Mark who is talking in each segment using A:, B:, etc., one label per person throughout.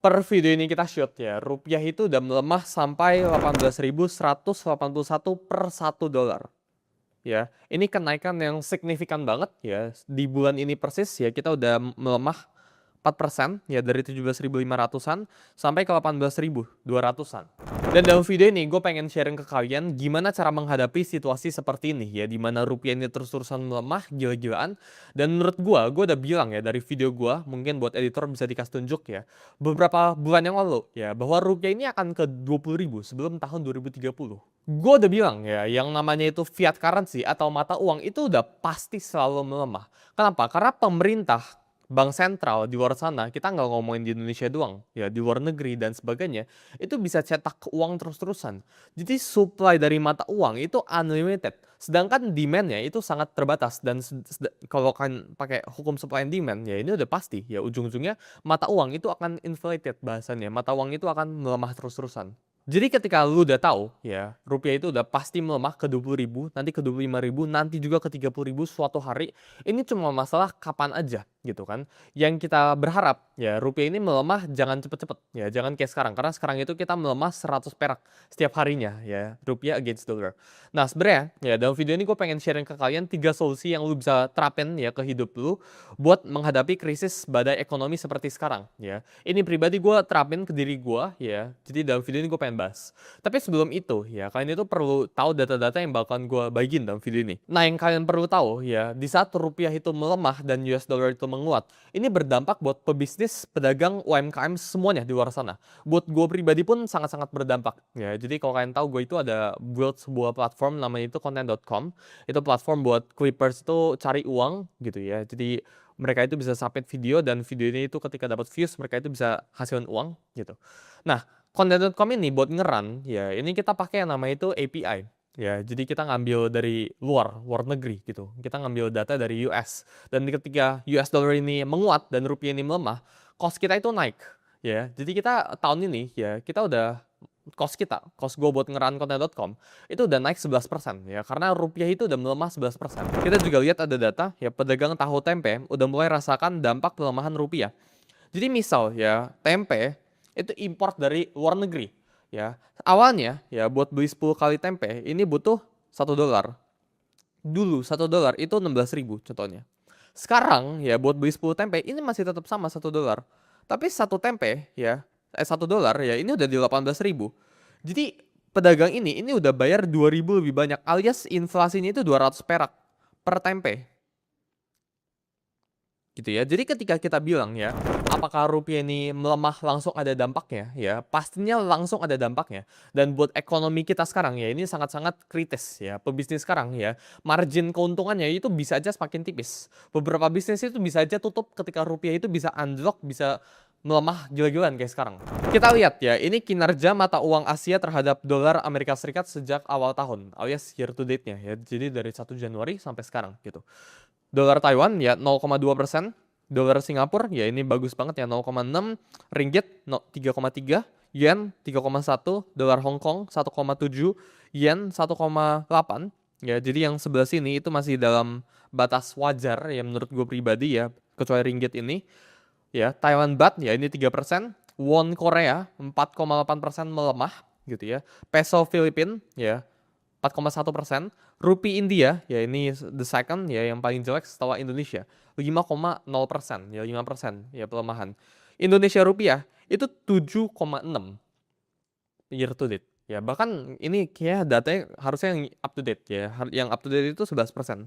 A: Per video ini kita shoot ya, rupiah itu udah melemah sampai 18.181 per 1 dolar. Ya, ini kenaikan yang signifikan banget ya. Di bulan ini persis ya kita udah melemah 4% ya, dari 17.500-an sampai ke 18.200-an. Dan dalam video ini gue pengen sharing ke kalian gimana cara menghadapi situasi seperti ini ya, dimana rupiah ini terus-terusan melemah gila-gilaan. Dan menurut gue udah bilang ya dari video gue, mungkin buat editor bisa dikasih tunjuk ya, beberapa bulan yang lalu ya, bahwa rupiah ini akan ke 20.000 sebelum tahun 2030. Gue udah bilang ya, yang namanya itu fiat currency atau mata uang itu udah pasti selalu melemah. Kenapa? Karena pemerintah, bank sentral di luar sana, kita nggak ngomongin di Indonesia doang, ya di luar negeri dan sebagainya, itu bisa cetak uang terus-terusan. Jadi supply dari mata uang itu unlimited, sedangkan demandnya itu sangat terbatas. Dan kalau kan pakai hukum supply and demand, ya ini udah pasti, ya ujung-ujungnya mata uang itu akan inflated bahasanya, mata uang itu akan melemah terus-terusan. Jadi ketika lu udah tahu ya, rupiah itu udah pasti melemah ke 20.000, nanti ke 25.000, nanti juga ke 30.000 suatu hari. Ini cuma masalah kapan aja gitu kan. Yang kita berharap ya, rupiah ini melemah jangan cepet-cepet ya, jangan kayak sekarang. Karena sekarang itu kita melemah 100 perak setiap harinya ya, rupiah against dollar. Nah sebenarnya ya, dalam video ini gue pengen sharing ke kalian 3 solusi yang lu bisa terapin ya ke hidup lu buat menghadapi krisis badai ekonomi seperti sekarang ya. Ini pribadi gue terapin ke diri gue ya. Jadi dalam video ini gue pengen bahas. Tapi sebelum itu ya, kalian itu perlu tahu data-data yang bakalan gue bagiin dalam video ini. Nah yang kalian perlu tahu ya, di saat rupiah itu melemah dan US dollar itu menguat, ini berdampak buat pebisnis, pedagang, UMKM semuanya di luar sana. Buat gue pribadi pun sangat-sangat berdampak ya. Jadi kalau kalian tahu, gue itu ada build sebuah platform namanya itu content.com. Itu platform buat Clippers itu cari uang gitu ya. Jadi mereka itu bisa submit video, dan video ini itu ketika dapat views mereka itu bisa hasilin uang gitu. Nah, content.com ini buat ngeran ya, ini kita pakai yang namanya itu API ya. Jadi kita ngambil dari luar negeri gitu, kita ngambil data dari US. Dan ketika US dollar ini menguat dan rupiah ini melemah, cost kita itu naik ya. Jadi kita tahun ini ya, kita udah cost gue buat ngeran content.com itu udah naik 11% ya, karena rupiah itu udah melemah 11%. Kita juga lihat ada data ya, pedagang tahu tempe udah mulai rasakan dampak pelemahan rupiah. Jadi misal ya, tempe itu import dari luar negeri ya. Awalnya ya, buat beli 10 kali tempe ini butuh 1 dolar. Dulu 1 dolar itu 16.000 contohnya. Sekarang ya, buat beli 10 tempe ini masih tetap sama 1 dolar. Tapi satu tempe ya, 1 dolar ya, ini udah di 18.000. Jadi pedagang ini udah bayar 2.000 lebih banyak, alias inflasinya itu 200 perak per tempe gitu ya. Jadi ketika kita bilang ya, apakah rupiah ini melemah langsung ada dampaknya ya, pastinya langsung ada dampaknya. Dan buat ekonomi kita sekarang ya, ini sangat-sangat kritis ya. Pebisnis sekarang ya, margin keuntungannya itu bisa aja semakin tipis. Beberapa bisnis itu bisa aja tutup ketika rupiah itu bisa unlock, bisa melemah gila-gilaan kayak sekarang. Kita lihat ya, ini kinerja mata uang Asia terhadap dolar Amerika Serikat sejak awal tahun, alias year to date-nya ya. Jadi dari 1 Januari sampai sekarang gitu. Dolar Taiwan ya 0,2%, dolar Singapura ya ini bagus banget ya 0,6, ringgit 3,3, yen 3,1, dolar Hong Kong 1,7, yen 1,8 ya. Jadi yang sebelah sini itu masih dalam batas wajar ya menurut gue pribadi ya, kecuali ringgit ini ya. Thailand baht ya ini 3%, won Korea 4,8% melemah gitu ya. Peso Filipin ya 4,1%, rupiah India ya ini the second ya, yang paling jelek setelah Indonesia 5,0% ya, 5% ya pelemahan. Indonesia rupiah itu 7,6 year to date ya, bahkan ini kayak datanya harusnya yang up to date ya, yang up to date itu 11%.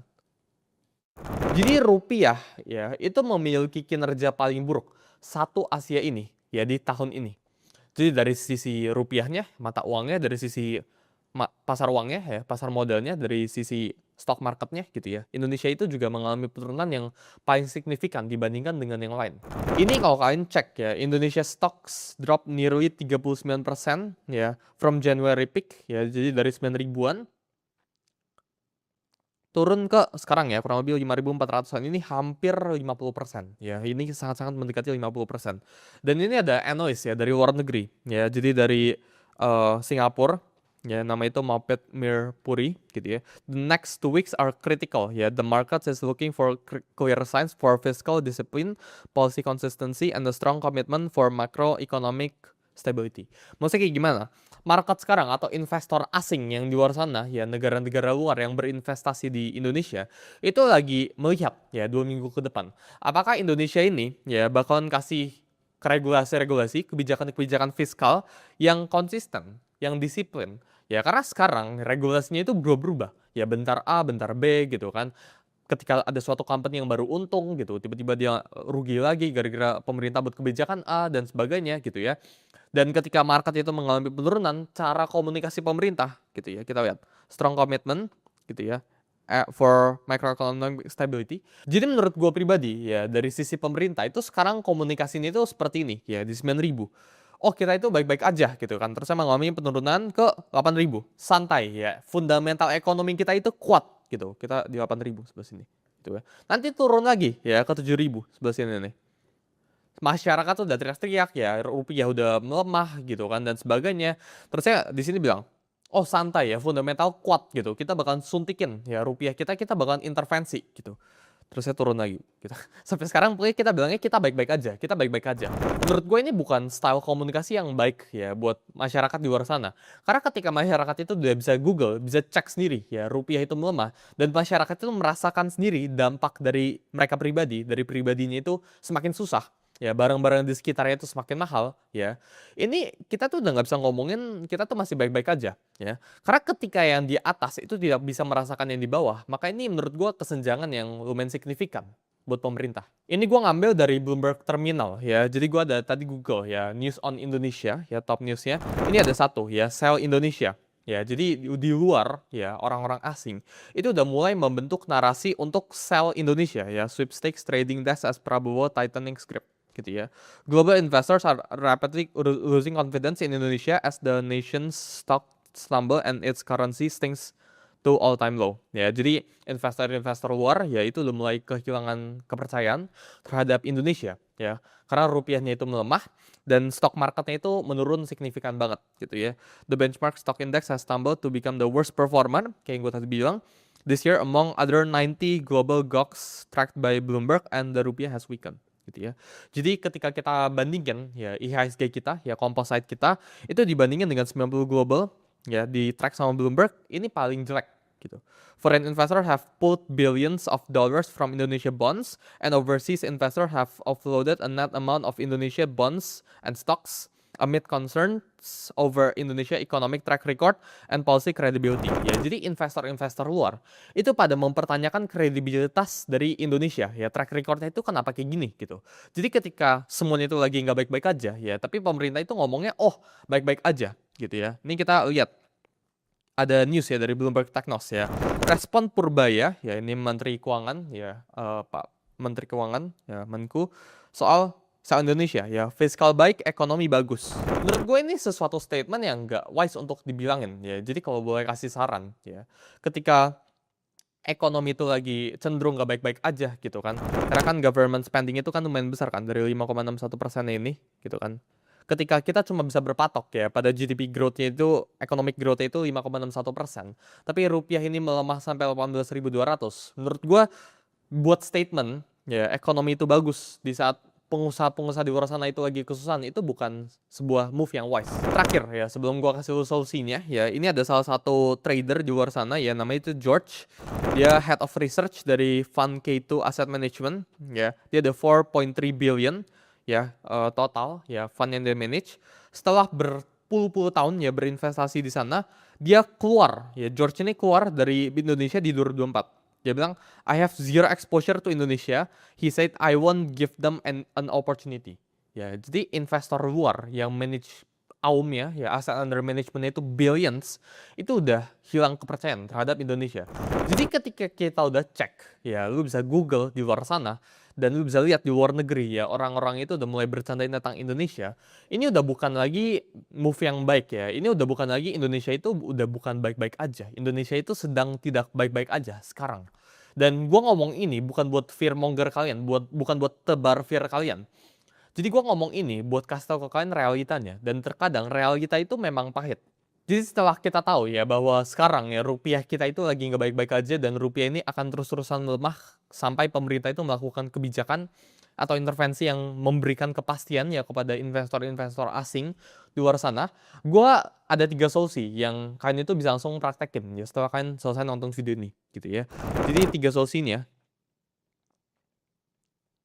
A: Jadi rupiah ya itu memiliki kinerja paling buruk satu Asia ini ya di tahun ini. Jadi dari sisi rupiahnya, mata uangnya, dari sisi pasar uangnya ya, pasar modalnya, dari sisi stock marketnya gitu ya, Indonesia itu juga mengalami penurunan yang paling signifikan dibandingkan dengan yang lain. Ini kalau kalian cek ya, Indonesia stocks drop nearly 39% ya from January peak ya, jadi dari 9.000-an turun ke sekarang ya kurang lebih 5.400-an, ini hampir 50% ya, ini sangat-sangat mendekati 50%. Dan ini ada analis ya dari luar negeri ya, jadi dari Singapura Ya, nama itu Moped Mirpuri gitu ya. The next 2 weeks are critical. Ya, the market is looking for clear signs for fiscal discipline, policy consistency, and a strong commitment for macroeconomic stability. Maksudnya kayak gimana? Market sekarang atau investor asing yang di luar sana, ya negara-negara luar yang berinvestasi di Indonesia, itu lagi melihat ya 2 minggu ke depan. Apakah Indonesia ini ya bakalan kasih regulasi-regulasi, kebijakan-kebijakan fiskal yang konsisten, yang disiplin. Ya karena sekarang regulasinya itu berubah-berubah. Ya bentar A, bentar B gitu kan. Ketika ada suatu company yang baru untung gitu, tiba-tiba dia rugi lagi gara-gara pemerintah buat kebijakan A dan sebagainya gitu ya. Dan ketika market itu mengalami penurunan, cara komunikasi pemerintah gitu ya, kita lihat strong commitment gitu ya for macroeconomic stability. Jadi menurut gue pribadi ya dari sisi pemerintah itu sekarang komunikasinya itu seperti ini ya di 9.000. Oh kita itu baik-baik aja gitu kan. Terus mengalami penurunan ke 8.000. Santai ya. Fundamental ekonomi kita itu kuat gitu. Kita di 8.000 sebelah sini. Gitu ya. Nanti turun lagi ya ke 7.000 sebelah sini nih. Masyarakat tuh udah teriak-teriak ya, rupiah udah melemah gitu kan dan sebagainya. Terus saya di sini bilang, oh santai ya, fundamental kuat gitu. Kita bakalan suntikin ya rupiah kita bakalan intervensi gitu. Terus saya turun lagi. Gitu. Sampai sekarang pokoknya kita bilangnya kita baik-baik aja, kita baik-baik aja. Menurut gue ini bukan style komunikasi yang baik ya buat masyarakat di luar sana. Karena ketika masyarakat itu udah bisa Google, bisa cek sendiri ya rupiah itu melemah. Dan masyarakat itu merasakan sendiri dampak dari mereka pribadi, dari pribadinya itu semakin susah. Ya barang-barang di sekitarnya itu semakin mahal ya. Ini kita tuh udah nggak bisa ngomongin kita tuh masih baik-baik aja ya. Karena ketika yang di atas itu tidak bisa merasakan yang di bawah, maka ini menurut gue kesenjangan yang lumayan signifikan buat pemerintah. Ini gue ngambil dari Bloomberg Terminal ya. Jadi gue ada tadi Google ya, News on Indonesia ya, top newsnya. Ini ada satu ya, Sell Indonesia. Ya, jadi di luar ya orang-orang asing itu udah mulai membentuk narasi untuk sell Indonesia ya, sweepstakes trading desk as Prabowo tightening script gitu ya. Global investors are rapidly losing confidence in Indonesia as the nation's stock stumble and its currency sinks to all-time low. Ya, jadi investor-investor luar ya itu udah mulai kehilangan kepercayaan terhadap Indonesia ya. Karena rupiahnya itu melemah dan stock marketnya itu menurun signifikan banget gitu ya. The benchmark stock index has stumbled to become the worst performer kayak yang gue tadi bilang. This year among other 90 global GOCs tracked by Bloomberg and the rupiah has weakened. Gitu ya. Jadi ketika kita bandingkan ya IHSG kita ya composite kita itu dibandingkan dengan 90 global ya di track sama Bloomberg ini paling jelek gitu. Foreign investors have pulled billions of dollars from Indonesia bonds and overseas investors have offloaded a net amount of Indonesia bonds and stocks amid concerns over Indonesia economic track record and policy credibility. Ya, jadi investor-investor luar itu pada mempertanyakan kredibilitas dari Indonesia ya, track recordnya itu kenapa kayak gini gitu. Jadi ketika semuanya itu lagi nggak baik-baik aja ya, tapi pemerintah itu ngomongnya oh baik-baik aja gitu ya. Ini kita lihat ada news ya dari Bloomberg Technos ya. Respon Purbaya ya ini Menteri Keuangan ya Pak Menteri Keuangan ya Menku soal Indonesia ya fiskal baik ekonomi bagus. Menurut gue ini sesuatu statement yang nggak wise untuk dibilangin ya. Jadi kalau boleh kasih saran ya, ketika ekonomi itu lagi cenderung nggak baik-baik aja gitu kan, karena kan government spending itu kan lumayan besar kan dari 5,61% ini gitu kan. Ketika kita cuma bisa berpatok ya pada GDP growth-nya itu, economic growth-nya itu 5,61%, tapi rupiah ini melemah sampai 18.200. Menurut gue buat statement ya ekonomi itu bagus di saat pengusaha-pengusaha di luar sana itu lagi kesusahan itu bukan sebuah move yang wise. Terakhir ya sebelum gua kasih solusinya ya ini ada salah satu trader di luar sana ya namanya itu George. Dia head of research dari fund K2 Asset Management ya. Dia ada 4.3 billion ya total ya fund yang dia manage. Setelah berpuluh-puluh tahun ya berinvestasi di sana, dia keluar ya George ini keluar dari Indonesia di 2024. Dia bilang, I have zero exposure to Indonesia. He said, I won't give them an opportunity. Ya, jadi investor luar yang manage AUM-nya, ya asset under management itu billions, itu udah hilang kepercayaan terhadap Indonesia. Jadi ketika kita udah cek, ya lu bisa Google di luar sana, dan lu bisa lihat di luar negeri ya orang-orang itu udah mulai bercandain tentang Indonesia. Ini udah bukan lagi move yang baik ya. Ini udah bukan lagi Indonesia itu udah bukan baik-baik aja. Indonesia itu sedang tidak baik-baik aja sekarang. Dan gue ngomong ini bukan buat fear monger kalian, bukan buat tebar fear kalian. Jadi gue ngomong ini buat kasih tau ke kalian realitanya. Dan terkadang realita itu memang pahit. Jadi setelah kita tahu ya bahwa sekarang ya rupiah kita itu lagi nggak baik-baik aja dan rupiah ini akan terus-terusan melemah sampai pemerintah itu melakukan kebijakan atau intervensi yang memberikan kepastian ya kepada investor-investor asing di luar sana. Gua ada 3 solusi yang kalian itu bisa langsung praktekin ya setelah kalian selesai nonton video ini gitu ya. Jadi 3 solusi ini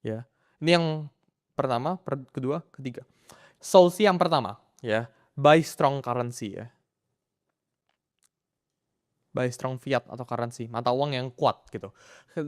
A: ya. Ini yang pertama, kedua, ketiga. Solusi yang pertama ya, buy strong currency ya. Buy strong fiat atau currency, mata uang yang kuat gitu.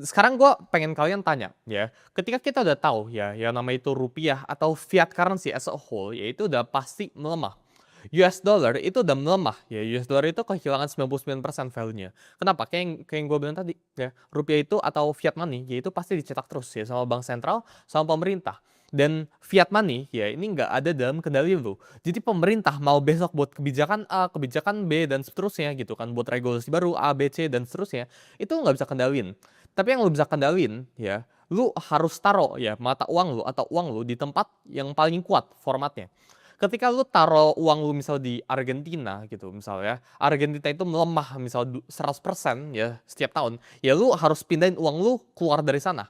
A: Sekarang gue pengen kalian tanya ya, ketika kita udah tahu ya, yang namanya itu rupiah atau fiat currency as a whole, ya itu udah pasti melemah. US dollar itu udah melemah ya, US dollar itu kehilangan 99% value-nya. Kenapa? Kayak yang gue bilang tadi ya, rupiah itu atau fiat money, ya itu pasti dicetak terus ya sama bank sentral, sama pemerintah. Dan fiat money ya ini nggak ada dalam kendali lu. Jadi pemerintah mau besok buat kebijakan A, kebijakan B dan seterusnya gitu kan, buat regulasi baru A, B, C dan seterusnya, itu nggak bisa kendalin. Tapi yang lu bisa kendalin ya, lu harus taruh ya mata uang lu atau uang lu di tempat yang paling kuat formatnya. Ketika lu taruh uang lu misal di Argentina gitu misal ya, Argentina itu melemah misal 100% ya setiap tahun, ya lu harus pindahin uang lu keluar dari sana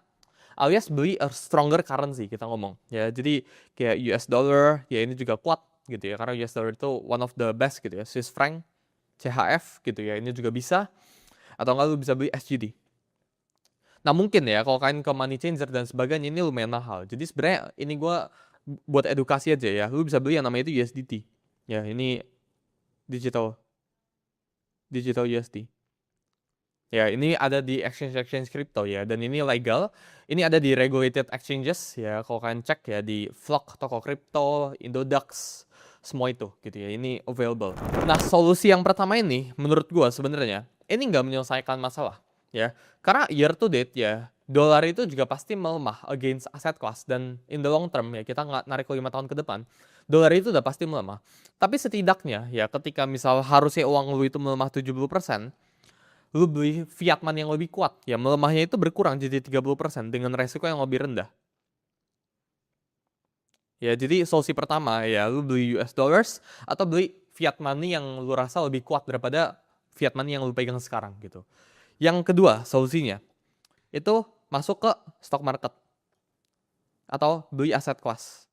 A: alias beli a stronger currency kita ngomong ya. Jadi kayak US dollar ya ini juga kuat gitu ya karena US dollar itu one of the best gitu ya. Swiss franc, CHF gitu ya ini juga bisa, atau enggak lu bisa beli SGD. Nah mungkin ya kalau kalian ke money changer dan sebagainya ini lumayan mahal. Jadi sebenarnya ini gua buat edukasi aja ya. Lu bisa beli yang namanya itu USDT. Ya ini digital digital USD. Ya, ini ada di exchange crypto ya, dan ini legal. Ini ada di regulated exchanges ya, kalau kalian cek ya di Flock, toko kripto, Indodax, semua itu gitu ya. Ini available. Nah, solusi yang pertama ini menurut gua sebenarnya ini nggak menyelesaikan masalah ya. Karena year to date ya, dolar itu juga pasti melemah against asset class dan in the long term ya, kita nggak narik 5 tahun ke depan, dolar itu udah pasti melemah. Tapi setidaknya ya ketika misal harusnya uang lu itu melemah 70%, lu beli fiat money yang lebih kuat, ya melemahnya itu berkurang jadi 30% dengan resiko yang lebih rendah. Ya, jadi solusi pertama ya lu beli US dollars atau beli fiat money yang lu rasa lebih kuat daripada fiat money yang lu pegang sekarang gitu. Yang kedua solusinya itu masuk ke stock market atau beli aset kelas.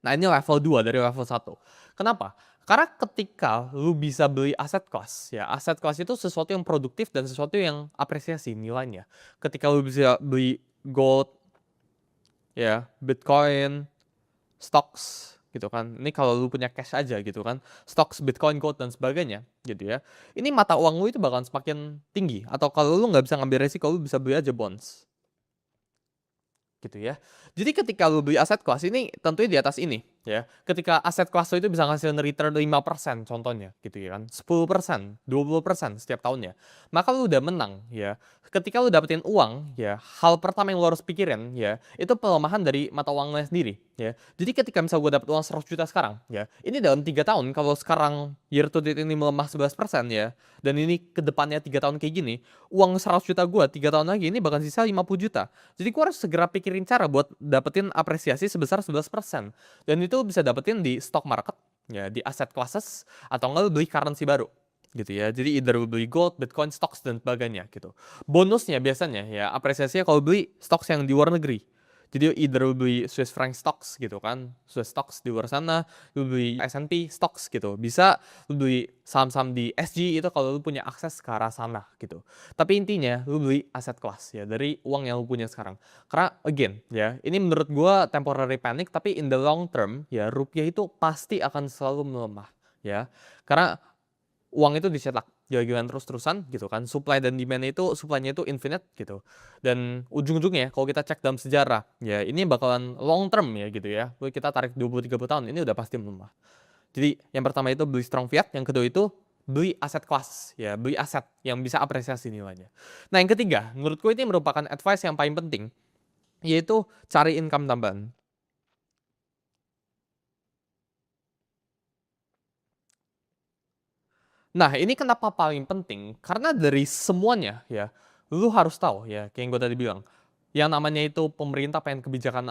A: Nah, ini level 2 dari level 1. Kenapa? Karena ketika lu bisa beli aset kelas, ya aset kelas itu sesuatu yang produktif dan sesuatu yang apresiasi nilainya. Ketika lu bisa beli gold, ya Bitcoin, stocks gitu kan. Ini kalau lu punya cash aja gitu kan. Stocks, Bitcoin, gold dan sebagainya gitu ya. Ini mata uang lu itu bakalan semakin tinggi. Atau kalau lu nggak bisa ngambil resiko, lu bisa beli aja bonds. Gitu ya. Jadi ketika lu beli aset kelas ini tentunya di atas ini ya. Ketika aset kelas itu bisa ngasih return 5% contohnya gitu ya kan. 10%, 20% setiap tahunnya. Maka lu udah menang ya. Ketika lu dapetin uang ya, hal pertama yang lu harus pikirin ya, itu pelemahan dari mata uangnya sendiri ya. Jadi ketika misal gue dapet uang 100 juta sekarang ya, ini dalam 3 tahun kalau sekarang year to date ini melemah 11% ya, dan ini ke depannya 3 tahun kayak gini, uang 100 juta gue 3 tahun lagi ini bakal sisa 50 juta. Jadi gue harus segera pikirin cara buat dapetin apresiasi sebesar 11%. Dan itu bisa dapetin di stock market, ya di aset classes, atau enggak lu beli currency baru gitu ya. Jadi either lu beli gold, Bitcoin, stocks dan sebagainya gitu. Bonusnya biasanya ya apresiasinya kalau beli stocks yang di luar negeri. Jadi either lu beli Swiss franc stocks gitu kan, Swiss stocks di luar sana, lu beli S&P stocks gitu. Bisa lu beli saham-saham di SG itu kalau lu punya akses ke arah sana gitu. Tapi intinya lu beli aset kelas ya dari uang yang lu punya sekarang. Karena again ya, ini menurut gua temporary panic tapi in the long term ya rupiah itu pasti akan selalu melemah ya. Karena uang itu dicetak gila-gilaan terus-terusan gitu kan. Supply dan demand itu supply-nya itu infinite gitu. Dan ujung-ujungnya kalau kita cek dalam sejarah, ya ini bakalan long term ya gitu ya. Kita tarik 20-30 tahun ini udah pasti melemah. Jadi yang pertama itu beli strong fiat, yang kedua itu beli aset kelas ya, beli aset yang bisa apresiasi nilainya. Nah, yang ketiga, menurutku ini merupakan advice yang paling penting, yaitu cari income tambahan. Nah, ini kenapa paling penting? Karena dari semuanya ya, lu harus tahu ya, kayak yang gue tadi bilang, Yang namanya itu pemerintah pengen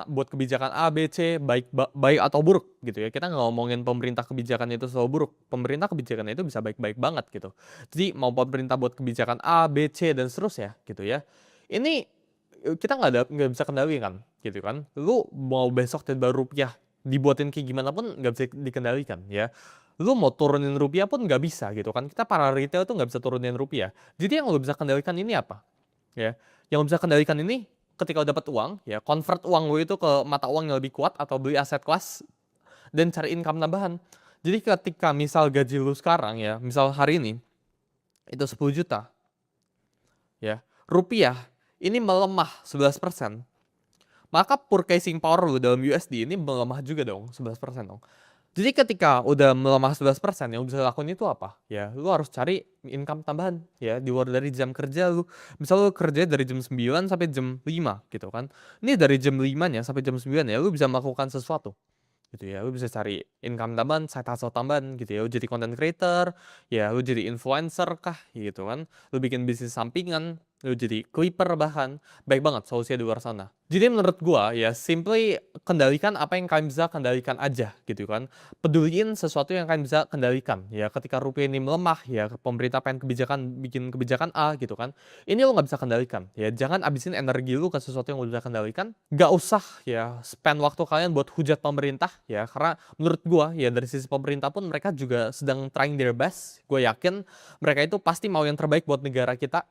A: buat kebijakan A, B, C, baik atau buruk gitu ya. Kita nggak ngomongin pemerintah kebijakan itu selalu buruk. Pemerintah kebijakan itu bisa baik-baik banget gitu. Jadi mau pemerintah buat kebijakan A, B, C dan seterusnya gitu ya. Ini kita nggak bisa kendalikan gitu kan. Lu mau besok tiba rupiah dibuatin kayak gimana pun nggak bisa dikendalikan ya. Lu mau turunin rupiah pun nggak bisa gitu kan. Kita para retail tuh nggak bisa turunin rupiah. Jadi yang lu bisa kendalikan ini apa? Ya, yang lu bisa kendalikan ini ketika lu dapat uang, ya convert uang lu itu ke mata uang yang lebih kuat atau beli aset kelas dan cari income tambahan. Jadi ketika misal gaji lu sekarang ya, misal hari ini itu 10 juta, ya, rupiah ini melemah 11%, maka purchasing power lu dalam USD ini melemah juga dong, 11% dong. Jadi ketika udah melemah 11%, yang bisa lakukan itu apa? Ya, lu harus cari income tambahan ya di luar dari jam kerja lu. Misal lu kerja dari jam 9 sampai jam 5 gitu kan. Ini dari jam 5-nya sampai jam 9 ya lu bisa melakukan sesuatu gitu ya. Lu bisa cari income tambahan, side hustle tambahan gitu ya. Lu jadi content creator, ya lu jadi influencer kah gitu kan. Lu bikin bisnis sampingan, lu jadi clipper bahkan. Baik banget solusinya di luar sana. Jadi menurut gua ya simply kendalikan apa yang kalian bisa kendalikan aja gitu kan. Peduliin sesuatu yang kalian bisa kendalikan. Ya ketika rupiah ini melemah ya pemerintah pengen bikin kebijakan A gitu kan. Ini lo nggak bisa kendalikan. Ya jangan abisin energi lu ke sesuatu yang lo bisa kendalikan. Gak usah ya spend waktu kalian buat hujat pemerintah ya. Karena menurut gua ya dari sisi pemerintah pun mereka juga sedang trying their best. Gue yakin mereka itu pasti mau yang terbaik buat negara kita